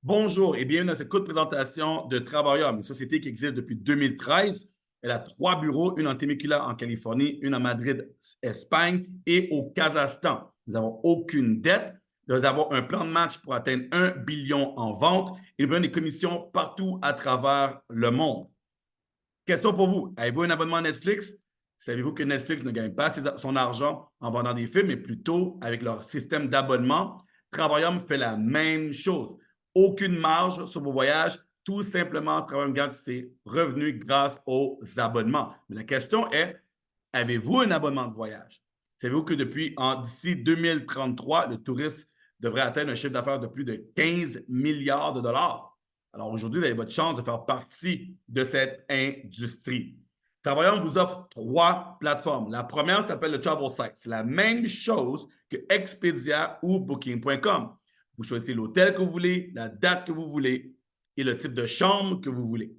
Bonjour et bienvenue dans cette courte présentation de Travaillum, une société qui existe depuis 2013. Elle a 3 bureaux, une en Temecula en Californie, une à Madrid, Espagne et au Kazakhstan. Nous n'avons aucune dette. Nous avons un plan de match pour atteindre 1 billion en vente et nous prenons des commissions partout à travers le monde. Question pour vous. Avez-vous un abonnement à Netflix? Savez-vous que Netflix ne gagne pas son argent en vendant des films, mais plutôt avec leur système d'abonnement? Travaillum fait la même chose. Aucune marge sur vos voyages, tout simplement, Travaillum garde ses revenus grâce aux abonnements. Mais la question est, avez-vous un abonnement de voyage? Savez-vous que d'ici 2033, le tourisme devrait atteindre un chiffre d'affaires de plus de 15 milliards de dollars? Alors aujourd'hui, vous avez votre chance de faire partie de cette industrie. Travaillons vous offre 3 plateformes. La première s'appelle le Travel Site. C'est la même chose que Expedia ou Booking.com. Vous choisissez l'hôtel que vous voulez, la date que vous voulez et le type de chambre que vous voulez.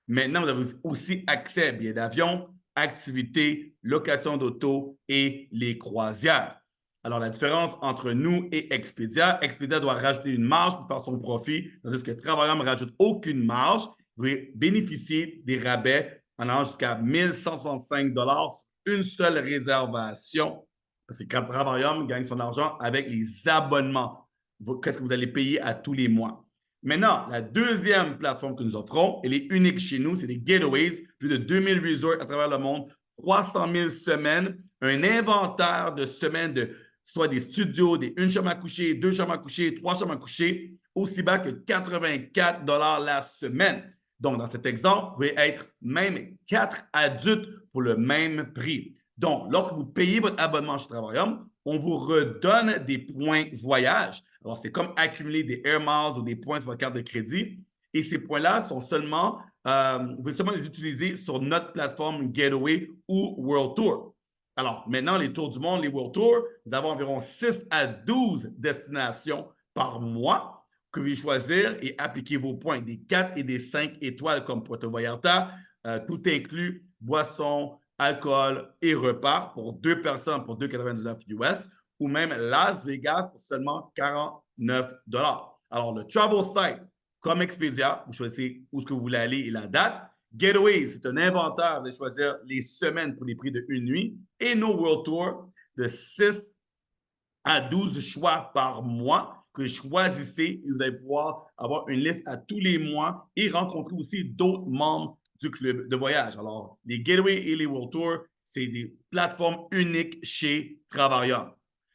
Maintenant, vous avez aussi accès à billets d'avion, activités, location d'auto et les croisières. Alors, la différence entre nous et Expedia, Expedia doit rajouter une marge pour faire son profit, tandis que Travailleur ne rajoute aucune marge. Vous pouvez bénéficier des rabais en allant jusqu'à 1 165 sur une seule réservation, parce que Travailleur gagne son argent avec les abonnements. Qu'est-ce que vous allez payer à tous les mois? Maintenant, la deuxième plateforme que nous offrons, elle est unique chez nous, c'est des Getaways, plus de 2000 resorts à travers le monde, 300 000 semaines, un inventaire de semaines de soit des studios, des une chambre à coucher, 2 chambres à coucher, 3 chambres à coucher, aussi bas que 84 la semaine. Donc, dans cet exemple, vous pouvez être même 4 adultes pour le même prix. Donc, lorsque vous payez votre abonnement chez Travaillum, on vous redonne des points voyage. Alors, c'est comme accumuler des Air Miles ou des points sur votre carte de crédit. Et ces points-là sont vous pouvez seulement les utiliser sur notre plateforme Getaway ou World Tour. Alors, maintenant, les tours du monde, les World Tours, nous avons environ 6 à 12 destinations par mois que vous pouvez choisir et appliquer vos points, des 4 et des 5 étoiles comme Puerto Vallarta, tout inclus, boissons, alcool et repas pour 2 personnes pour 2,99 US, ou même Las Vegas pour seulement 49 Alors, le Travel Site, comme Expedia, vous choisissez où est-ce que vous voulez aller et la date. Getaway, c'est un inventaire de choisir les semaines pour les prix de une nuit. Et nos World Tour, de 6 à 12 choix par mois que vous choisissez et vous allez pouvoir avoir une liste à tous les mois et rencontrer aussi d'autres membres du club de voyage. Alors, les Gateway et les World Tour, c'est des plateformes uniques chez Travaillum.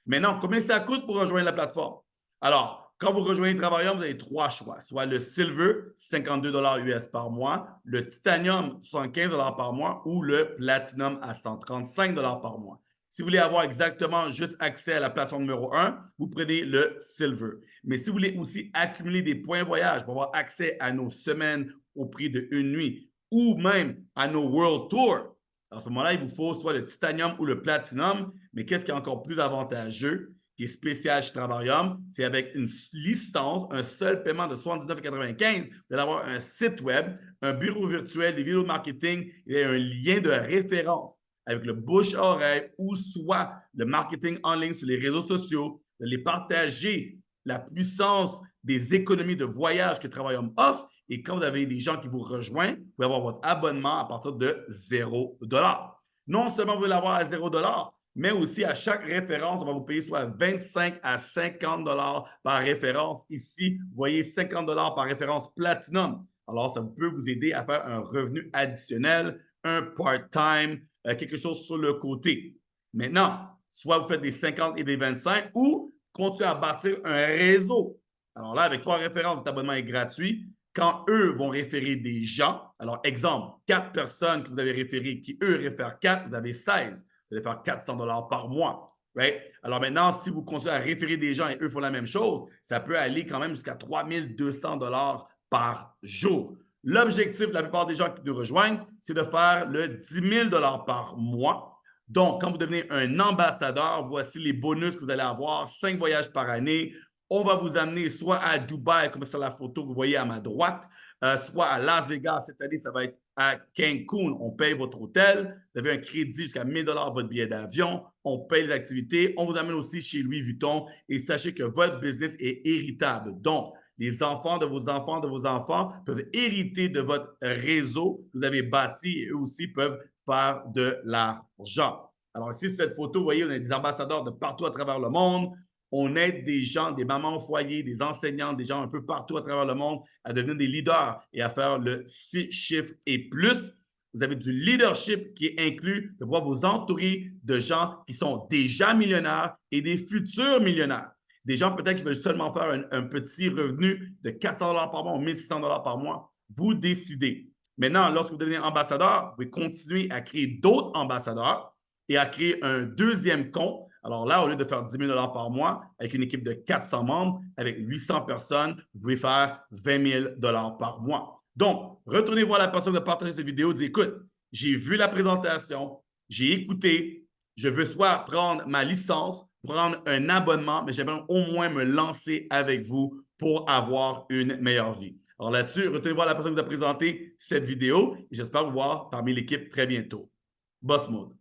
Maintenant, combien ça coûte pour rejoindre la plateforme? Alors, quand vous rejoignez Travaillum, vous avez 3 choix, soit le Silver, 52 US par mois, le Titanium, 75 par mois, ou le Platinum à 135 par mois. Si vous voulez avoir exactement juste accès à la plateforme numéro 1, vous prenez le Silver. Mais si vous voulez aussi accumuler des points voyage pour avoir accès à nos semaines au prix de une nuit ou même à nos World Tours, à ce moment-là, il vous faut soit le Titanium ou le Platinum. Mais qu'est-ce qui est encore plus avantageux, qui est spécial chez Travaillum, c'est avec une licence, un seul paiement de 79,95, vous allez avoir un site web, un bureau virtuel, des vidéos de marketing et un lien de référence avec le bouche-oreille ou soit le marketing en ligne sur les réseaux sociaux, de les partager la puissance des économies de voyage que Travaillum offre. Et quand vous avez des gens qui vous rejoignent, vous pouvez avoir votre abonnement à partir de 0 Non seulement vous pouvez l'avoir à 0 mais aussi à chaque référence, on va vous payer soit 25 à 50 par référence. Ici, vous voyez 50 par référence Platinum. Alors, ça peut vous aider à faire un revenu additionnel, un part-time, quelque chose sur le côté. Maintenant, soit vous faites des 50 et des 25 ou continuez à bâtir un réseau. Alors là, avec 3 références, votre abonnement est gratuit. Quand eux vont référer des gens, alors exemple, 4 personnes que vous avez référées qui, eux, réfèrent 4, vous avez 16. Vous allez faire 400 par mois. Right? Alors maintenant, si vous continuez à référer des gens et eux font la même chose, ça peut aller quand même jusqu'à 3200 par jour. L'objectif de la plupart des gens qui nous rejoignent, c'est de faire le 10 000 par mois. Donc, quand vous devenez un ambassadeur, voici les bonus que vous allez avoir. 5 voyages par année. On va vous amener soit à Dubaï, comme c'est la photo que vous voyez à ma droite, soit à Las Vegas. Cette année, ça va être à Cancun. On paye votre hôtel. Vous avez un crédit jusqu'à 1 000 votre billet d'avion. On paye les activités. On vous amène aussi chez Louis Vuitton. Et sachez que votre business est héritable. Donc, des enfants de vos enfants de vos enfants peuvent hériter de votre réseau que vous avez bâti et eux aussi peuvent faire de l'argent. Alors ici, cette photo, vous voyez, on a des ambassadeurs de partout à travers le monde. On aide des gens, des mamans au foyer, des enseignants, des gens un peu partout à travers le monde à devenir des leaders et à faire le 6 chiffres et plus. Vous avez du leadership qui est inclus, de pouvoir vous entourer de gens qui sont déjà millionnaires et des futurs millionnaires. Des gens peut-être qui veulent seulement faire un petit revenu de 400 $ par mois ou 1600 $ par mois. Vous décidez. Maintenant, lorsque vous devenez ambassadeur, vous pouvez continuer à créer d'autres ambassadeurs et à créer un deuxième compte. Alors là, au lieu de faire 10 000 $ par mois avec une équipe de 400 membres, avec 800 personnes, vous pouvez faire 20 000 $ par mois. Donc, retournez voir la personne de partager cette vidéo, dites, écoute, j'ai vu la présentation, j'ai écouté, je veux soit prendre ma licence, prendre un abonnement, mais j'aimerais au moins me lancer avec vous pour avoir une meilleure vie. Alors là-dessus, retournez voir la personne qui vous a présenté cette vidéo et j'espère vous voir parmi l'équipe très bientôt. Boss Mode.